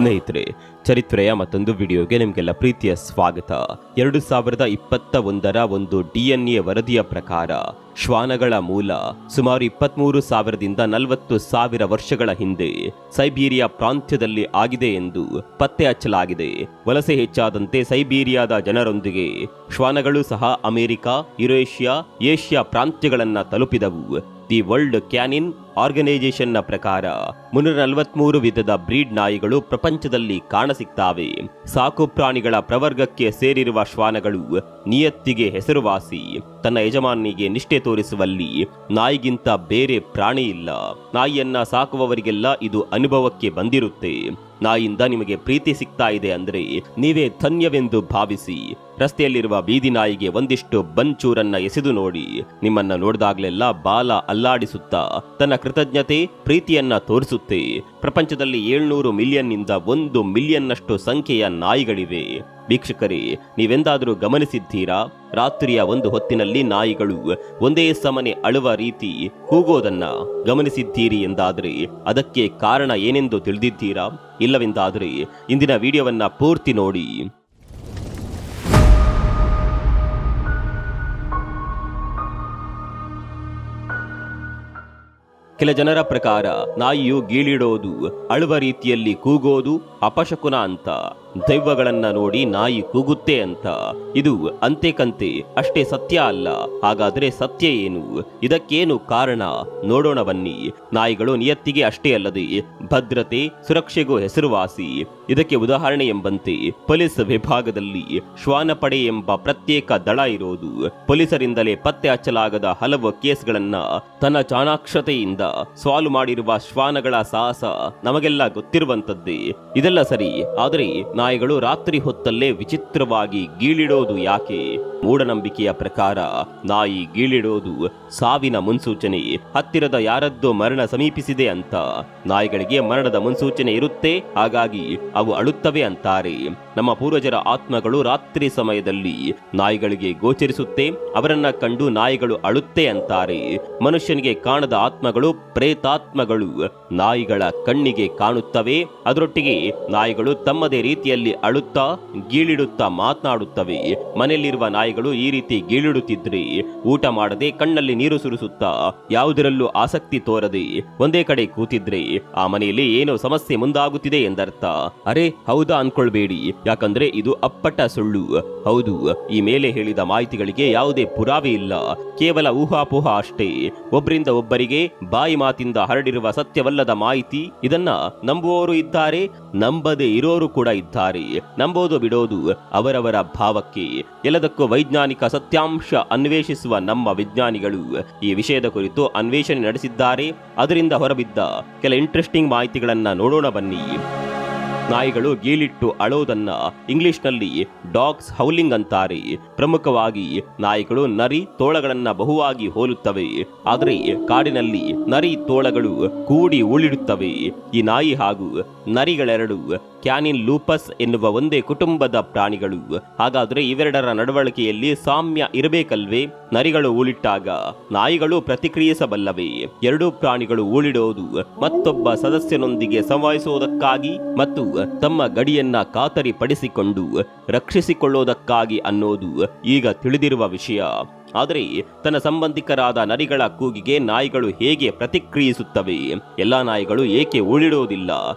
ಸ್ನೇಹಿತರೆ, ಚರಿತ್ರೆಯ ಮತ್ತೊಂದು ವಿಡಿಯೋಗೆ ನಿಮಗೆಲ್ಲ ಪ್ರೀತಿಯ ಸ್ವಾಗತ. 2021ರ ಒಂದು DNA ವರದಿಯ ಪ್ರಕಾರ ಶ್ವಾನಗಳ ಮೂಲ ಸುಮಾರು 23,000ದಿಂದ 40,000 ವರ್ಷಗಳ ಹಿಂದೆ ಸೈಬೀರಿಯಾ ಪ್ರಾಂತ್ಯದಲ್ಲಿ ಆಗಿದೆ ಎಂದು ಪತ್ತೆ ಹಚ್ಚಲಾಗಿದೆ. ವಲಸೆ ಹೆಚ್ಚಾದಂತೆ ಸೈಬೀರಿಯಾದ ಜನರೊಂದಿಗೆ ಶ್ವಾನಗಳು ಸಹ ಅಮೆರಿಕ, ಯುರೇಷಿಯಾ, ಏಷ್ಯಾ ಪ್ರಾಂತ್ಯಗಳನ್ನು ತಲುಪಿದವು. ದಿ ವರ್ಲ್ಡ್ ಕ್ಯಾನಿನ್ ಆರ್ಗನೈಸೇಷನ್ನ ಪ್ರಕಾರ 343 ವಿಧದ ಬ್ರೀಡ್ ನಾಯಿಗಳು ಪ್ರಪಂಚದಲ್ಲಿ ಕಾಣಸಿಗ್ತಾವೆ. ಸಾಕು ಪ್ರಾಣಿಗಳ ಪ್ರವರ್ಗಕ್ಕೆ ಸೇರಿರುವ ಶ್ವಾನಗಳು ನಿಯತ್ತಿಗೆ ಹೆಸರುವಾಸಿ. ತನ್ನ ಯಜಮಾನಿಗೆ ನಿಷ್ಠೆ ತೋರಿಸುವಲ್ಲಿ ನಾಯಿಗಿಂತ ಬೇರೆ ಪ್ರಾಣಿ ಇಲ್ಲ. ನಾಯಿಯನ್ನ ಸಾಕುವವರಿಗೆಲ್ಲ ಇದು ಅನುಭವಕ್ಕೆ ಬಂದಿರುತ್ತೆ. ನಾಯಿಯಿಂದ ನಿಮಗೆ ಪ್ರೀತಿ ಸಿಗ್ತಾ ಇದೆ ಅಂದ್ರೆ ನೀವೇ ಧನ್ಯವೆಂದು ಭಾವಿಸಿ. ರಸ್ತೆಯಲ್ಲಿರುವ ಬೀದಿ ನಾಯಿಗೆ ಒಂದಿಷ್ಟು ಬಂಚೂರನ್ನ ಎಸೆದು ನೋಡಿ. ನಿಮ್ಮನ್ನ ನೋಡಿದಾಗ್ಲೆಲ್ಲ ಬಾಲ ಅಲ್ಲಾಡಿಸುತ್ತಾ ತನ್ನ ಕೃತಜ್ಞತೆ ಪ್ರೀತಿಯನ್ನ ತೋರಿಸುತ್ತೆ. ಪ್ರಪಂಚದಲ್ಲಿ 700 ಮಿಲಿಯನ್ನಿಂದ 1 ಮಿಲಿಯನ್ನಷ್ಟು ಸಂಖ್ಯೆಯ ನಾಯಿಗಳಿವೆ. ವೀಕ್ಷಕರೇ, ನೀವೆಂದಾದರೂ ಗಮನಿಸಿದ್ದೀರಾ? ರಾತ್ರಿಯ ಒಂದು ಹೊತ್ತಿನಲ್ಲಿ ನಾಯಿಗಳು ಒಂದೇ ಸಮನೆ ಅಳುವ ರೀತಿ ಕೂಗೋದನ್ನ ಗಮನಿಸಿದ್ದೀರಿ ಎಂದಾದರೆ ಅದಕ್ಕೆ ಕಾರಣ ಏನೆಂದು ತಿಳಿದಿದ್ದೀರಾ? ಇಲ್ಲವೆಂದಾದರೆ ಇಂದಿನ ವಿಡಿಯೋವನ್ನ ಪೂರ್ತಿ ನೋಡಿ. ಕೆಲ ಜನರ ಪ್ರಕಾರ ನಾಯಿಯು ಗೀಳಿಡೋದು, ಅಳುವ ರೀತಿಯಲ್ಲಿ ಕೂಗೋದು ಅಪಶಕುನ ಅಂತ. ದೆವ್ವಗಳನ್ನ ನೋಡಿ ನಾಯಿ ಕೂಗುತ್ತೆ ಅಂತ. ಇದು ಅಂತೆಕಂತೆ ಅಷ್ಟೇ ಸತ್ಯ ಅಲ್ಲ. ಹಾಗಾದ್ರೆ ಸತ್ಯ ಏನು? ಇದಕ್ಕೇನು ಕಾರಣ ನೋಡೋಣ ಬನ್ನಿ. ನಾಯಿಗಳು ನಿಯತ್ತಿಗೆ ಅಷ್ಟೇ ಅಲ್ಲದೆ ಭದ್ರತೆ, ಸುರಕ್ಷೆಗೂ ಹೆಸರುವಾಸಿ. ಇದಕ್ಕೆ ಉದಾಹರಣೆ ಎಂಬಂತೆ ಪೊಲೀಸ್ ವಿಭಾಗದಲ್ಲಿ ಶ್ವಾನಪಡೆ ಎಂಬ ಪ್ರತ್ಯೇಕ ದಳ ಇರೋದು. ಪೊಲೀಸರಿಂದಲೇ ಪತ್ತೆ ಹಚ್ಚಲಾಗದ ಹಲವು ಕೇಸ್ಗಳನ್ನ ತನ್ನ ಚಾಣಾಕ್ಷತೆಯಿಂದ ಸಾಲ್ವ್ ಮಾಡಿರುವ ಶ್ವಾನಗಳ ಸಾಹಸ ನಮಗೆಲ್ಲ ಗೊತ್ತಿರುವಂತದ್ದೇ. ಇದೆಲ್ಲ ಸರಿ, ಆದರೆ ನಾಯಿಗಳು ರಾತ್ರಿ ಹೊತ್ತಲ್ಲೇ ವಿಚಿತ್ರವಾಗಿ ಗೀಳಿಡೋದು ಯಾಕೆ? ಮೂಢನಂಬಿಕೆಯ ಪ್ರಕಾರ ನಾಯಿ ಗೀಳಿಡೋದು ಸಾವಿನ ಮುನ್ಸೂಚನೆ. ಹತ್ತಿರದ ಯಾರದ್ದೋ ಮರಣ ಸಮೀಪಿಸಿದೆ ಅಂತ ನಾಯಿಗಳಿಗೆ ಮರಣದ ಮುನ್ಸೂಚನೆ ಇರುತ್ತೆ. ಹಾಗಾಗಿ ಅವು ಅಳುತ್ತವೆ ಅಂತಾರೆ. ನಮ್ಮ ಪೂರ್ವಜರ ಆತ್ಮಗಳು ರಾತ್ರಿ ಸಮಯದಲ್ಲಿ ನಾಯಿಗಳಿಗೆ ಗೋಚರಿಸುತ್ತೆ. ಅವರನ್ನ ಕಂಡು ನಾಯಿಗಳು ಅಳುತ್ತೆ ಅಂತಾರೆ. ಮನುಷ್ಯನಿಗೆ ಕಾಣದ ಆತ್ಮಗಳು, ಪ್ರೇತಾತ್ಮಗಳು ನಾಯಿಗಳ ಕಣ್ಣಿಗೆ ಕಾಣುತ್ತವೆ. ಅದರೊಟ್ಟಿಗೆ ನಾಯಿಗಳು ತಮ್ಮದೇ ರೀತಿಯಲ್ಲಿ ಅಳುತ್ತಾ ಗೀಳಿಡುತ್ತಾ ಮಾತನಾಡುತ್ತವೆ. ಮನೆಯಲ್ಲಿರುವ ನಾಯಿಗಳು ಈ ರೀತಿ ಗೀಳಿಡುತ್ತಿದ್ರೆ ಊಟ ಮಾಡದೆ ಕಣ್ಣಲ್ಲಿ ನೀರು ಸುರಿಸುತ್ತಾ ಯಾವುದರಲ್ಲೂ ಆಸಕ್ತಿ ತೋರದೆ ಒಂದೇ ಕಡೆ ಕೂತಿದ್ರೆ ಆ ಮನೆಯಲ್ಲಿ ಏನೋ ಸಮಸ್ಯೆ ಮುಂದಾಗುತ್ತಿದೆ ಎಂದರ್ಥ. ಅರೆ ಹೌದಾ ಅನ್ಕೊಳ್ಬೇಡಿ, ಯಾಕಂದ್ರೆ ಇದು ಅಪ್ಪಟ ಸುಳ್ಳು. ಹೌದು, ಈ ಮೇಲೆ ಹೇಳಿದ ಮಾಹಿತಿಗಳಿಗೆ ಯಾವುದೇ ಪುರಾವೆ ಇಲ್ಲ, ಕೇವಲ ಊಹಾಪೋಹ ಅಷ್ಟೇ. ಒಬ್ಬರಿಂದ ಒಬ್ಬರಿಗೆ ಬಾಯಿ ಮಾತಿಂದ ಹರಡಿರುವ ಸತ್ಯವಲ್ಲದ ಮಾಹಿತಿ. ಇದನ್ನ ನಂಬುವವರು ಇದ್ದಾರೆ, ನಂಬದೇ ಇರೋರು ಕೂಡ ಇದ್ದಾರೆ. ನಂಬೋದು ಬಿಡೋದು ಅವರವರ ಭಾವಕ್ಕೆ. ಎಲ್ಲದಕ್ಕೂ ವೈಜ್ಞಾನಿಕ ಸತ್ಯಾಂಶ ಅನ್ವೇಷಿಸುವ ನಮ್ಮ ವಿಜ್ಞಾನಿಗಳು ಈ ವಿಷಯದ ಕುರಿತು ಅನ್ವೇಷಣೆ ನಡೆಸಿದ್ದಾರೆ. ಅದರಿಂದ ಹೊರಬಿದ್ದ ಕೆಲ ಇಂಟ್ರೆಸ್ಟಿಂಗ್ ಮಾಹಿತಿಗಳನ್ನ ನೋಡೋಣ ಬನ್ನಿ. ನಾಯಿಗಳು ಗೀಳಿಟ್ಟು ಅಳೋದನ್ನ ಇಂಗ್ಲಿಷ್ನಲ್ಲಿ ಡಾಗ್ಸ್ ಹೌಲಿಂಗ್ ಅಂತಾರೆ. ಪ್ರಮುಖವಾಗಿ ನಾಯಿಗಳು ನರಿ, ತೋಳಗಳನ್ನ ಬಹುವಾಗಿ ಹೋಲುತ್ತವೆ. ಆದರೆ ಕಾಡಿನಲ್ಲಿ ನರಿ, ತೋಳಗಳು ಕೂಡಿ ಉಳಿಡುತ್ತವೆ. ಈ ನಾಯಿ ಹಾಗೂ ನರಿಗಳೆರಡು ಕ್ಯಾನಿನ್ ಲೂಪಸ್ ಎನ್ನುವ ಒಂದೇ ಕುಟುಂಬದ ಪ್ರಾಣಿಗಳು. ಹಾಗಾದ್ರೆ ಇವೆರಡರ ನಡವಳಿಕೆಯಲ್ಲಿ ಸಾಮ್ಯ ಇರಬೇಕಲ್ವೇ? ನರಿಗಳು ಊಳಿಟ್ಟಾಗ ನಾಯಿಗಳು ಪ್ರತಿಕ್ರಿಯಿಸಬಲ್ಲವೇ? ಎರಡೂ ಪ್ರಾಣಿಗಳು ಊಳಿಡೋದು ಮತ್ತೊಬ್ಬ ಸದಸ್ಯನೊಂದಿಗೆ ಸಂವಹಿಸುವುದಕ್ಕಾಗಿ ಮತ್ತು ತಮ್ಮ ಗಡಿಯನ್ನ ಖಾತರಿಪಡಿಸಿಕೊಂಡು ರಕ್ಷಿಸಿಕೊಳ್ಳೋದಕ್ಕಾಗಿ ಅನ್ನೋದು ಈಗ ತಿಳಿದಿರುವ ವಿಷಯ. ಆದರೆ ತನ್ನ ಸಂಬಂಧಿಕರಾದ ನರಿಗಳ ಕೂಗಿಗೆ ನಾಯಿಗಳು ಹೇಗೆ ಪ್ರತಿಕ್ರಿಯಿಸುತ್ತವೆ, ಎಲ್ಲಾ ನಾಯಿಗಳು ಏಕೆ ಊಳಿಡೋದಿಲ್ಲ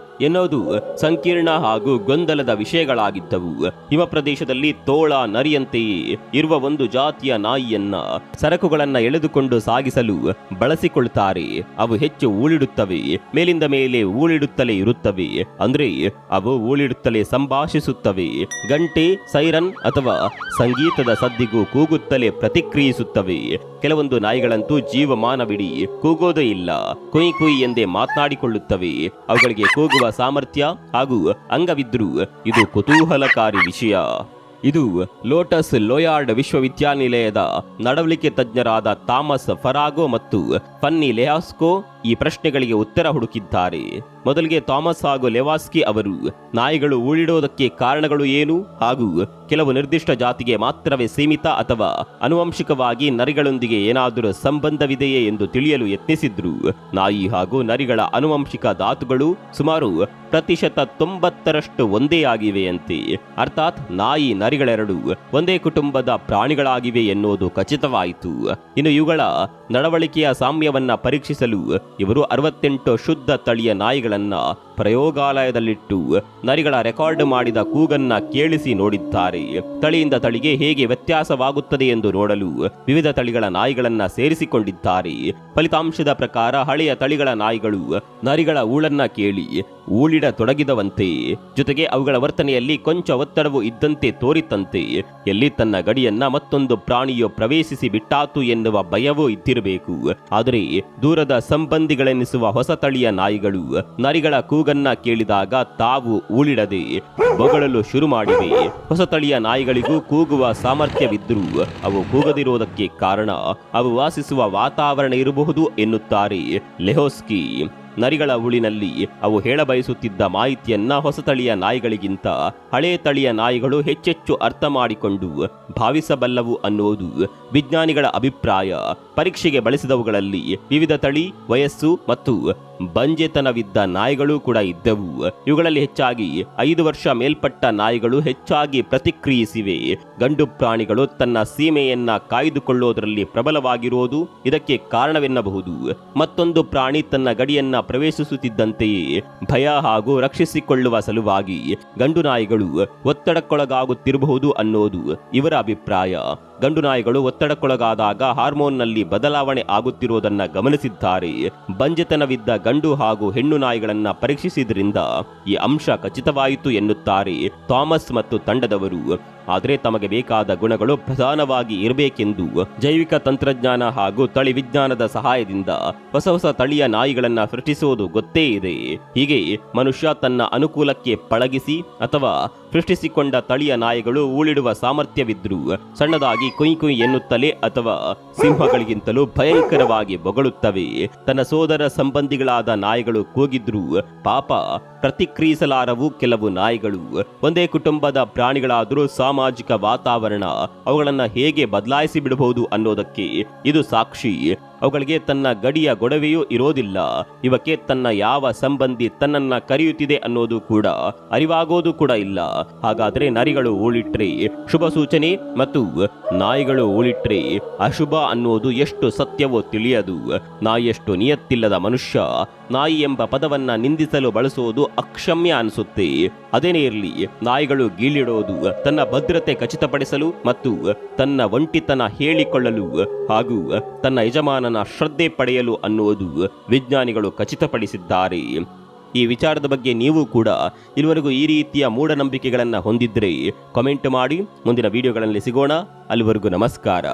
ಎನ್ನುವುದು ಸಂಕೀರ್ಣ ಹಾಗೂ ಗೊಂದಲದ ವಿಷಯಗಳಾಗಿದ್ದವು. ಹಿಮ ಪ್ರದೇಶದಲ್ಲಿ ತೋಳ ನರಿಯಂತೆಯೇ ಇರುವ ಒಂದು ಜಾತಿಯ ನಾಯಿಯನ್ನ ಸರಕುಗಳನ್ನ ಎಳೆದುಕೊಂಡು ಸಾಗಿಸಲು ಬಳಸಿಕೊಳ್ತಾರೆ. ಅವು ಹೆಚ್ಚು ಊಳಿಡುತ್ತವೆ, ಮೇಲಿಂದ ಮೇಲೆ ಊಳಿಡುತ್ತಲೇ ಇರುತ್ತವೆ. ಅಂದ್ರೆ ಅವು ಊಳಿಡುತ್ತಲೇ ಸಂಭಾಷಿಸುತ್ತವೆ. ಗಂಟೆ, ಸೈರನ್ ಅಥವಾ ಸಂಗೀತದ ಸದ್ದಿಗೂ ಕೂಗುತ್ತಲೇ ಪ್ರತಿಕ್ರಿಯಿಸುತ್ತವೆ. ಕೆಲವೊಂದು ನಾಯಿಗಳಂತೂ ಜೀವಮಾನವಿಡೀ ಕೂಗೋದೇ ಇಲ್ಲ, ಕುಯ್ ಕುಯ್ ಎಂದೇ ಮಾತನಾಡಿಕೊಳ್ಳುತ್ತವೆ. ಅವುಗಳಿಗೆ ಕೂಗುವ ಸಾಮರ್ಥ್ಯ ಹಾಗೂ ಅಂಗವಿದ್ರೂ ಇದು ಕುತೂಹಲಕಾರಿ ವಿಷಯ. ಇದು ಲೋಟಸ್ ಲೋಯಾರ್ಡ್ ವಿಶ್ವವಿದ್ಯಾನಿಲಯದ ನಡವಳಿಕೆ ತಜ್ಞರಾದ ಥಾಮಸ್ ಫರಾಗೋ ಮತ್ತು ಫನ್ನಿ ಲೆಹಾಸ್ಕೋ ಈ ಪ್ರಶ್ನೆಗಳಿಗೆ ಉತ್ತರ ಹುಡುಕಿದ್ದಾರೆ. ಮೊದಲಿಗೆ ಥಾಮಸ್ ಹಾಗೂ ಲೆವಾಸ್ಕಿ ಅವರು ನಾಯಿಗಳು ಊಳಿಡೋದಕ್ಕೆ ಕಾರಣಗಳು ಏನು ಹಾಗೂ ಕೆಲವು ನಿರ್ದಿಷ್ಟ ಜಾತಿಗೆ ಮಾತ್ರವೇ ಸೀಮಿತ ಅಥವಾ ಆನುವಂಶಿಕವಾಗಿ ನರಿಗಳೊಂದಿಗೆ ಏನಾದರೂ ಸಂಬಂಧವಿದೆಯೇ ಎಂದು ತಿಳಿಯಲು ಯತ್ನಿಸಿದ್ರು. ನಾಯಿ ಹಾಗೂ ನರಿಗಳ ಆನುವಂಶಿಕ ಧಾತುಗಳು ಸುಮಾರು 90% ಒಂದೇ ಆಗಿವೆಯಂತೆ. ಅರ್ಥಾತ್ ನಾಯಿ ನರಿಗಳೆರಡು ಒಂದೇ ಕುಟುಂಬದ ಪ್ರಾಣಿಗಳಾಗಿವೆ ಎನ್ನುವುದು ಖಚಿತವಾಯಿತು. ಇನ್ನು ಇವುಗಳ ನಡವಳಿಕೆಯ ಸಾಮ್ಯವನ್ನ ಪರೀಕ್ಷಿಸಲು ಇವರು 68 ಶುದ್ಧ ತಳಿಯ ನಾಯಿಗಳನ್ನ ಪ್ರಯೋಗಾಲಯದಲ್ಲಿಟ್ಟು ನರಿಗಳ ರೆಕಾರ್ಡ್ ಮಾಡಿದ ಕೂಗನ್ನ ಕೇಳಿಸಿ ನೋಡಿದ್ದಾರೆ. ತಳಿಯಿಂದ ತಳಿಗೆ ಹೇಗೆ ವ್ಯತ್ಯಾಸವಾಗುತ್ತದೆ ಎಂದು ನೋಡಲು ವಿವಿಧ ತಳಿಗಳ ನಾಯಿಗಳನ್ನ ಸೇರಿಸಿಕೊಂಡಿದ್ದಾರೆ. ಫಲಿತಾಂಶದ ಪ್ರಕಾರ ಹಳೆಯ ತಳಿಗಳ ನಾಯಿಗಳು ನರಿಗಳ ಊಳನ್ನ ಕೇಳಿ ಊಳಿಡತೊಡಗಿದವಂತೆ. ಜೊತೆಗೆ ಅವುಗಳ ವರ್ತನೆಯಲ್ಲಿ ಕೊಂಚ ಒತ್ತಡವು ಇದ್ದಂತೆ ತೋರಿತಂತೆ. ಎಲ್ಲಿ ತನ್ನ ಗಡಿಯನ್ನ ಮತ್ತೊಂದು ಪ್ರಾಣಿಯು ಪ್ರವೇಶಿಸಿ ಬಿಟ್ಟಾತು ಎನ್ನುವ ಭಯವೂ ಇದ್ದಿರಬೇಕು. ಆದರೆ ದೂರದ ಸಂಬಂಧಿಗಳೆನಿಸುವ ಹೊಸ ತಳಿಯ ನಾಯಿಗಳು ನರಿಗಳ ಕೂಗನ್ನ ಕೇಳಿದಾಗ ತಾವು ಊಳಿಡದೆ ಬೊಗಳಲು ಶುರು ಮಾಡಿವೆ. ಹೊಸ ತಳಿಯ ನಾಯಿಗಳಿಗೂ ಕೂಗುವ ಸಾಮರ್ಥ್ಯವಿದ್ದರೂ ಅವು ಕೂಗದಿರುವುದಕ್ಕೆ ಕಾರಣ ಅವು ವಾಸಿಸುವ ವಾತಾವರಣ ಇರಬಹುದು ಎನ್ನುತ್ತಾರೆ ಲೆಹೋಸ್ಕಿ. ನರಿಗಳ ಉಳಿನಲ್ಲಿ ಅವು ಹೇಳಬಯಸುತ್ತಿದ್ದ ಮಾಹಿತಿಯನ್ನ ಹೊಸ ತಳಿಯ ನಾಯಿಗಳಿಗಿಂತ ಹಳೆ ತಳಿಯ ನಾಯಿಗಳು ಹೆಚ್ಚೆಚ್ಚು ಅರ್ಥ ಮಾಡಿಕೊಂಡು ಭಾವಿಸಬಲ್ಲವು ಅನ್ನುವುದು ವಿಜ್ಞಾನಿಗಳ ಅಭಿಪ್ರಾಯ. ಪರೀಕ್ಷೆಗೆ ಬಳಸಿದವುಗಳಲ್ಲಿ ವಿವಿಧ ತಳಿ, ವಯಸ್ಸು ಮತ್ತು ಬಂಜೆತನವಿದ್ದ ನಾಯಿಗಳು ಕೂಡ ಇದ್ದವು. ಇವುಗಳಲ್ಲಿ ಹೆಚ್ಚಾಗಿ 5 ವರ್ಷ ಮೇಲ್ಪಟ್ಟ ನಾಯಿಗಳು ಹೆಚ್ಚಾಗಿ ಪ್ರತಿಕ್ರಿಯಿಸಿವೆ. ಗಂಡು ಪ್ರಾಣಿಗಳು ತನ್ನ ಸೀಮೆಯನ್ನ ಕಾಯ್ದುಕೊಳ್ಳೋದರಲ್ಲಿ ಪ್ರಬಲವಾಗಿರುವುದು ಇದಕ್ಕೆ ಕಾರಣವೆನ್ನಬಹುದು. ಮತ್ತೊಂದು ಪ್ರಾಣಿ ತನ್ನ ಗಡಿಯನ್ನ ಪ್ರವೇಶಿಸುತ್ತಿದ್ದಂತೆಯೇ ಭಯ ಹಾಗೂ ರಕ್ಷಿಸಿಕೊಳ್ಳುವ ಸಲುವಾಗಿ ಗಂಡು ನಾಯಿಗಳು ಒತ್ತಡಕ್ಕೊಳಗಾಗುತ್ತಿರಬಹುದು ಅನ್ನೋದು ಇವರ ಅಭಿಪ್ರಾಯ. ಗಂಡು ನಾಯಿಗಳು ಒತ್ತಡಕ್ಕೊಳಗಾದಾಗ ಹಾರ್ಮೋನ್ನಲ್ಲಿ ಬದಲಾವಣೆ ಆಗುತ್ತಿರುವುದನ್ನ ಗಮನಿಸಿದ್ದಾರೆ. ಬಂಜೆತನವಿದ್ದ ಗಂಡು ಹಾಗೂ ಹೆಣ್ಣು ನಾಯಿಗಳನ್ನ ಪರೀಕ್ಷಿಸಿದ್ರಿಂದ ಈ ಅಂಶ ಖಚಿತವಾಯಿತು ಎನ್ನುತ್ತಾರೆ ಥಾಮಸ್ ಮತ್ತು ತಂಡದವರು. ಆದರೆ ತಮಗೆ ಬೇಕಾದ ಗುಣಗಳು ಪ್ರಧಾನವಾಗಿ ಇರಬೇಕೆಂದು ಜೈವಿಕ ತಂತ್ರಜ್ಞಾನ ಹಾಗೂ ತಳಿ ವಿಜ್ಞಾನದ ಸಹಾಯದಿಂದ ಹೊಸ ಹೊಸ ತಳಿಯ ನಾಯಿಗಳನ್ನ ಸೃಷ್ಟಿಸುವುದು ಗೊತ್ತೇ ಇದೆ. ಹೀಗೆ ಮನುಷ್ಯ ತನ್ನ ಅನುಕೂಲಕ್ಕೆ ಪಳಗಿಸಿ ಅಥವಾ ಸೃಷ್ಟಿಸಿಕೊಂಡ ತಳಿಯ ನಾಯಿಗಳು ಊಳಿಡುವ ಸಾಮರ್ಥ್ಯವಿದ್ರೂ ಸಣ್ಣದಾಗಿ ಕುಯ್ ಕುಯ್ ಎನ್ನುತ್ತಲೇ ಅಥವಾ ಸಿಂಹಗಳಿಗಿಂತಲೂ ಭಯಂಕರವಾಗಿ ಬೊಗಳುತ್ತವೆ. ತನ್ನ ಸೋದರ ಸಂಬಂಧಿಗಳಾದ ನಾಯಿಗಳು ಕೂಗಿದ್ರೂ ಪಾಪ ಪ್ರತಿಕ್ರಿಯಿಸಲಾರವು ಕೆಲವು ನಾಯಿಗಳು. ಒಂದೇ ಕುಟುಂಬದ ಪ್ರಾಣಿಗಳಾದರೂ ಸಾಮಾಜಿಕ ವಾತಾವರಣ ಅವುಗಳನ್ನ ಹೇಗೆ ಬದಲಾಯಿಸಿ ಬಿಡಬಹುದು ಅನ್ನೋದಕ್ಕೆ ಇದು ಸಾಕ್ಷಿ. ಅವುಗಳಿಗೆ ತನ್ನ ಗಡಿಯ ಗೊಡವೆಯೂ ಇರೋದಿಲ್ಲ. ಇವಕ್ಕೆ ತನ್ನ ಯಾವ ಸಂಬಂಧಿ ತನ್ನನ್ನ ಕರೆಯುತ್ತಿದೆ ಅನ್ನೋದು ಕೂಡ ಅರಿವಾಗೋದು ಕೂಡ ಇಲ್ಲ. ಹಾಗಾದ್ರೆ ನರಿಗಳು ಊಳಿಟ್ರೆ ಶುಭ ಸೂಚನೆ ಮತ್ತು ನಾಯಿಗಳು ಊಳಿಟ್ರೆ ಅಶುಭ ಅನ್ನೋದು ಎಷ್ಟು ಸತ್ಯವೋ ತಿಳಿಯದು. ನಾಯಿಯಷ್ಟು ನಿಯತ್ತಿಲ್ಲದ ಮನುಷ್ಯ ನಾಯಿ ಎಂಬ ಪದವನ್ನ ನಿಂದಿಸಲು ಬಳಸೋದು ಅಕ್ಷಮ್ಯ ಅನಿಸುತ್ತೆ. ಅದೇನೇ ಇರಲಿ, ನಾಯಿಗಳು ಗೀಳಿಡೋದು ತನ್ನ ಭದ್ರತೆ ಖಚಿತಪಡಿಸಲು ಮತ್ತು ತನ್ನ ಒಂಟಿತನ ಹೇಳಿಕೊಳ್ಳಲು ಹಾಗೂ ತನ್ನ ಯಜಮಾನನ ಶ್ರದ್ಧೆ ಪಡೆಯಲು ಅನ್ನುವುದು ವಿಜ್ಞಾನಿಗಳು ಖಚಿತಪಡಿಸಿದ್ದಾರೆ. ಈ ವಿಚಾರದ ಬಗ್ಗೆ ನೀವು ಕೂಡ ಇಲ್ಲಿವರೆಗೂ ಈ ರೀತಿಯ ಮೂಢನಂಬಿಕೆಗಳನ್ನು ಹೊಂದಿದ್ರೆ ಕಾಮೆಂಟ್ ಮಾಡಿ. ಮುಂದಿನ ವಿಡಿಯೋಗಳಲ್ಲಿ ಸಿಗೋಣ. ಅಲ್ಲಿವರೆಗೂ ನಮಸ್ಕಾರ.